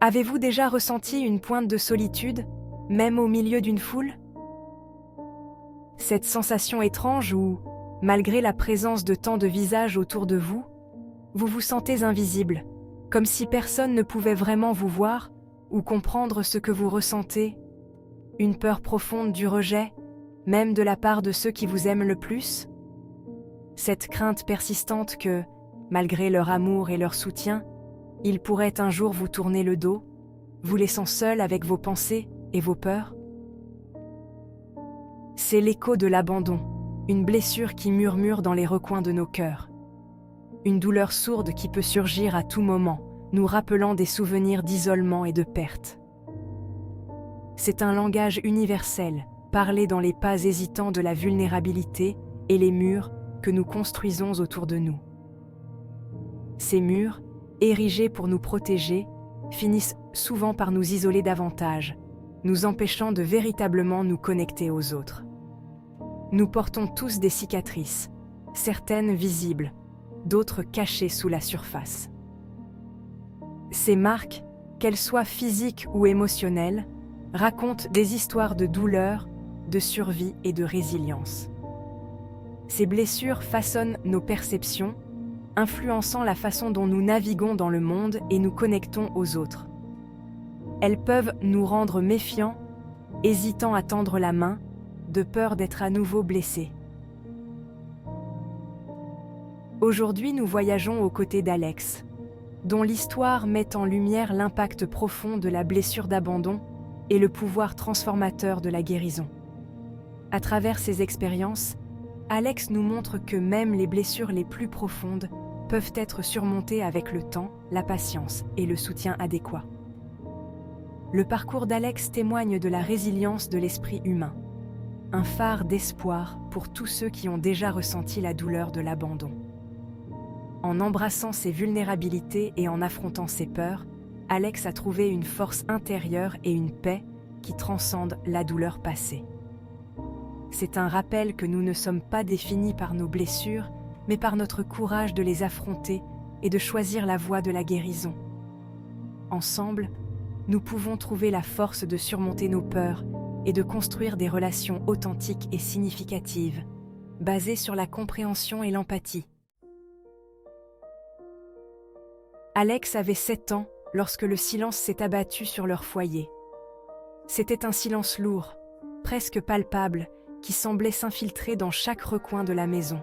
Avez-vous déjà ressenti une pointe de solitude, même au milieu d'une foule? Cette sensation étrange où, malgré la présence de tant de visages autour de vous, vous vous sentez invisible, comme si personne ne pouvait vraiment vous voir ou comprendre ce que vous ressentez. Une peur profonde du rejet, même de la part de ceux qui vous aiment le plus? Cette crainte persistante que, malgré leur amour et leur soutien, ils pourraient un jour vous tourner le dos, vous laissant seul avec vos pensées et vos peurs? C'est l'écho de l'abandon, une blessure qui murmure dans les recoins de nos cœurs. Une douleur sourde qui peut surgir à tout moment, nous rappelant des souvenirs d'isolement et de perte. C'est un langage universel, parlé dans les pas hésitants de la vulnérabilité et les murs que nous construisons autour de nous. Ces murs, érigés pour nous protéger, finissent souvent par nous isoler davantage, nous empêchant de véritablement nous connecter aux autres. Nous portons tous des cicatrices, certaines visibles, d'autres cachées sous la surface. Ces marques, qu'elles soient physiques ou émotionnelles, racontent des histoires de douleur, de survie et de résilience. Ces blessures façonnent nos perceptions, influençant la façon dont nous naviguons dans le monde et nous connectons aux autres. Elles peuvent nous rendre méfiants, hésitant à tendre la main, de peur d'être à nouveau blessés. Aujourd'hui, nous voyageons aux côtés d'Alex, dont l'histoire met en lumière l'impact profond de la blessure d'abandon et le pouvoir transformateur de la guérison. À travers ces expériences, Alex nous montre que même les blessures les plus profondes peuvent être surmontées avec le temps, la patience et le soutien adéquat. Le parcours d'Alex témoigne de la résilience de l'esprit humain, un phare d'espoir pour tous ceux qui ont déjà ressenti la douleur de l'abandon. En embrassant ses vulnérabilités et en affrontant ses peurs, Alex a trouvé une force intérieure et une paix qui transcendent la douleur passée. C'est un rappel que nous ne sommes pas définis par nos blessures, mais par notre courage de les affronter et de choisir la voie de la guérison. Ensemble, nous pouvons trouver la force de surmonter nos peurs et de construire des relations authentiques et significatives, basées sur la compréhension et l'empathie. Alex avait 7 ans lorsque le silence s'est abattu sur leur foyer. C'était un silence lourd, presque palpable, qui semblait s'infiltrer dans chaque recoin de la maison.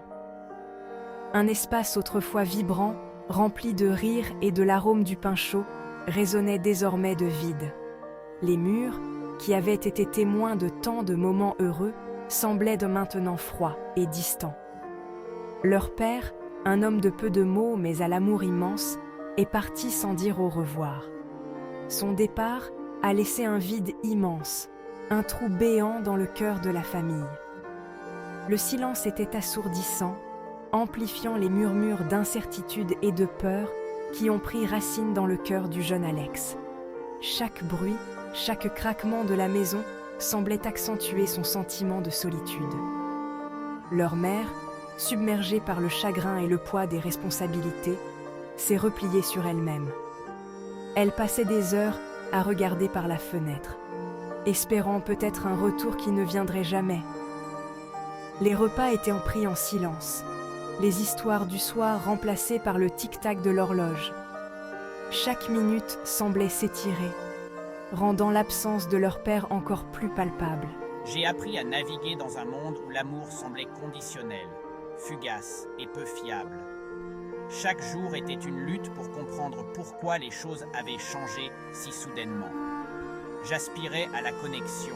Un espace autrefois vibrant, rempli de rires et de l'arôme du pain chaud, résonnait désormais de vide. Les murs, qui avaient été témoins de tant de moments heureux, semblaient de maintenant froids et distants. Leur père, un homme de peu de mots mais à l'amour immense, est parti sans dire au revoir. Son départ a laissé un vide immense, un trou béant dans le cœur de la famille. Le silence était assourdissant, amplifiant les murmures d'incertitude et de peur qui ont pris racine dans le cœur du jeune Alex. Chaque bruit, chaque craquement de la maison semblait accentuer son sentiment de solitude. Leur mère, submergée par le chagrin et le poids des responsabilités, s'est repliée sur elle-même. Elle passait des heures à regarder par la fenêtre, espérant peut-être un retour qui ne viendrait jamais. Les repas étaient pris en silence, les histoires du soir remplacées par le tic-tac de l'horloge. Chaque minute semblait s'étirer, rendant l'absence de leur père encore plus palpable. J'ai appris à naviguer dans un monde où l'amour semblait conditionnel, fugace et peu fiable. Chaque jour était une lutte pour comprendre pourquoi les choses avaient changé si soudainement. J'aspirais à la connexion,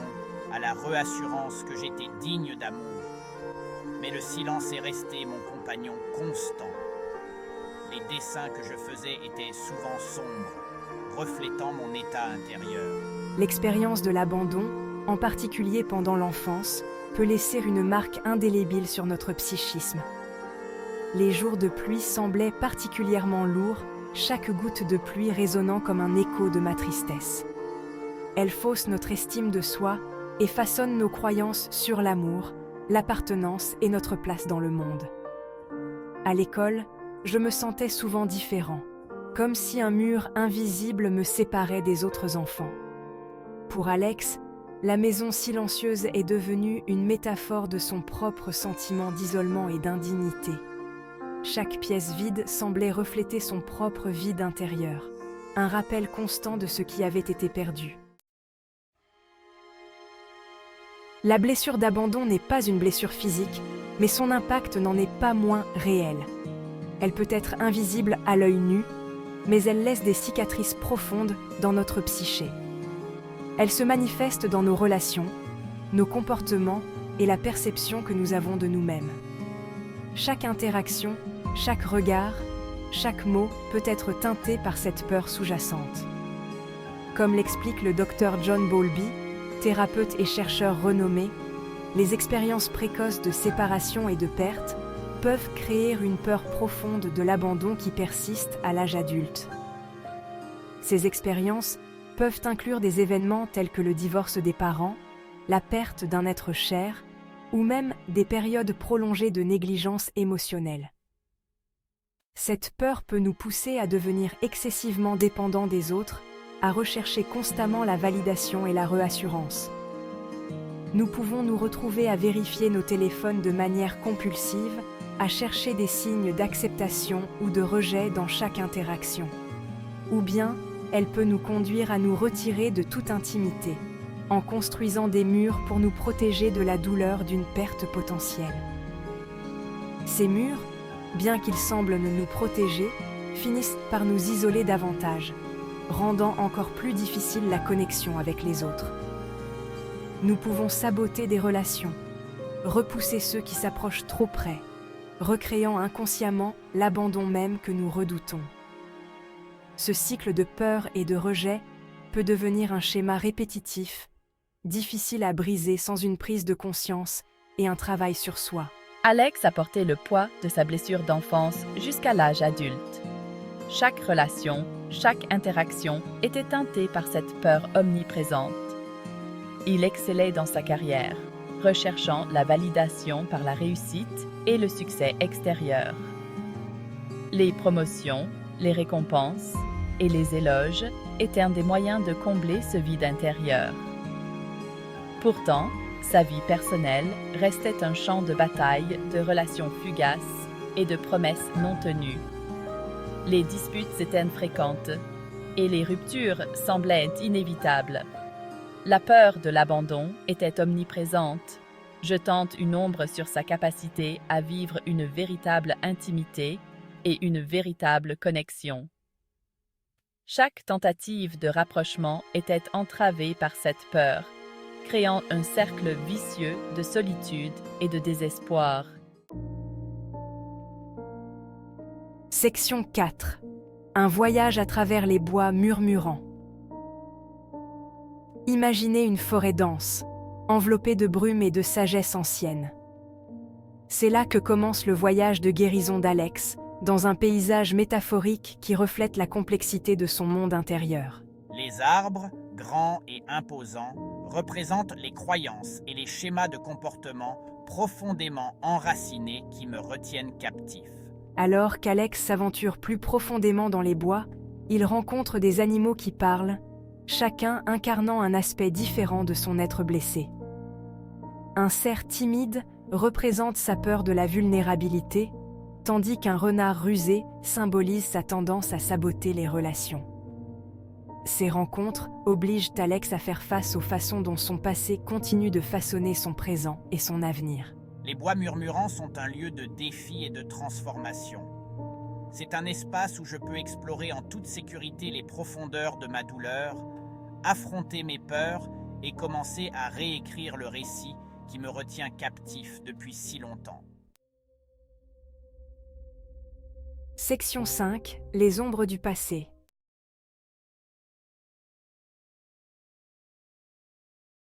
à la réassurance que j'étais digne d'amour. Mais le silence est resté mon compagnon constant. Les dessins que je faisais étaient souvent sombres, reflétant mon état intérieur. L'expérience de l'abandon, en particulier pendant l'enfance, peut laisser une marque indélébile sur notre psychisme. Les jours de pluie semblaient particulièrement lourds, chaque goutte de pluie résonnant comme un écho de ma tristesse. Elle fausse notre estime de soi et façonne nos croyances sur l'amour, l'appartenance et notre place dans le monde. À l'école, je me sentais souvent différent, comme si un mur invisible me séparait des autres enfants. Pour Alex, la maison silencieuse est devenue une métaphore de son propre sentiment d'isolement et d'indignité. Chaque pièce vide semblait refléter son propre vide intérieur, un rappel constant de ce qui avait été perdu. La blessure d'abandon n'est pas une blessure physique, mais son impact n'en est pas moins réel. Elle peut être invisible à l'œil nu, mais elle laisse des cicatrices profondes dans notre psyché. Elle se manifeste dans nos relations, nos comportements et la perception que nous avons de nous-mêmes. Chaque interaction, chaque regard, chaque mot peut être teinté par cette peur sous-jacente. Comme l'explique le docteur John Bowlby, thérapeute et chercheur renommé, les expériences précoces de séparation et de perte peuvent créer une peur profonde de l'abandon qui persiste à l'âge adulte. Ces expériences peuvent inclure des événements tels que le divorce des parents, la perte d'un être cher, ou même des périodes prolongées de négligence émotionnelle. Cette peur peut nous pousser à devenir excessivement dépendants des autres, à rechercher constamment la validation et la réassurance. Nous pouvons nous retrouver à vérifier nos téléphones de manière compulsive, à chercher des signes d'acceptation ou de rejet dans chaque interaction. Ou bien, elle peut nous conduire à nous retirer de toute intimité, en construisant des murs pour nous protéger de la douleur d'une perte potentielle. Ces murs, bien qu'ils semblent nous protéger, finissent par nous isoler davantage, rendant encore plus difficile la connexion avec les autres. Nous pouvons saboter des relations, repousser ceux qui s'approchent trop près, recréant inconsciemment l'abandon même que nous redoutons. Ce cycle de peur et de rejet peut devenir un schéma répétitif, difficile à briser sans une prise de conscience et un travail sur soi. Alex a porté le poids de sa blessure d'enfance jusqu'à l'âge adulte. Chaque relation, chaque interaction était teintée par cette peur omniprésente. Il excellait dans sa carrière, recherchant la validation par la réussite et le succès extérieur. Les promotions, les récompenses et les éloges étaient un des moyens de combler ce vide intérieur. Pourtant, sa vie personnelle restait un champ de bataille de relations fugaces et de promesses non tenues. Les disputes étaient fréquentes et les ruptures semblaient inévitables. La peur de l'abandon était omniprésente, jetant une ombre sur sa capacité à vivre une véritable intimité et une véritable connexion. Chaque tentative de rapprochement était entravée par cette peur, créant un cercle vicieux de solitude et de désespoir. Section 4. Un voyage à travers les bois murmurants. Imaginez une forêt dense, enveloppée de brume et de sagesse ancienne. C'est là que commence le voyage de guérison d'Alex, dans un paysage métaphorique qui reflète la complexité de son monde intérieur. Les arbres, grands et imposants, représentent les croyances et les schémas de comportement profondément enracinés qui me retiennent captif. Alors qu'Alex s'aventure plus profondément dans les bois, il rencontre des animaux qui parlent, chacun incarnant un aspect différent de son être blessé. Un cerf timide représente sa peur de la vulnérabilité, tandis qu'un renard rusé symbolise sa tendance à saboter les relations. Ces rencontres obligent Alex à faire face aux façons dont son passé continue de façonner son présent et son avenir. Les bois murmurants sont un lieu de défi et de transformation. C'est un espace où je peux explorer en toute sécurité les profondeurs de ma douleur, affronter mes peurs et commencer à réécrire le récit qui me retient captif depuis si longtemps. Section 5. Les ombres du passé.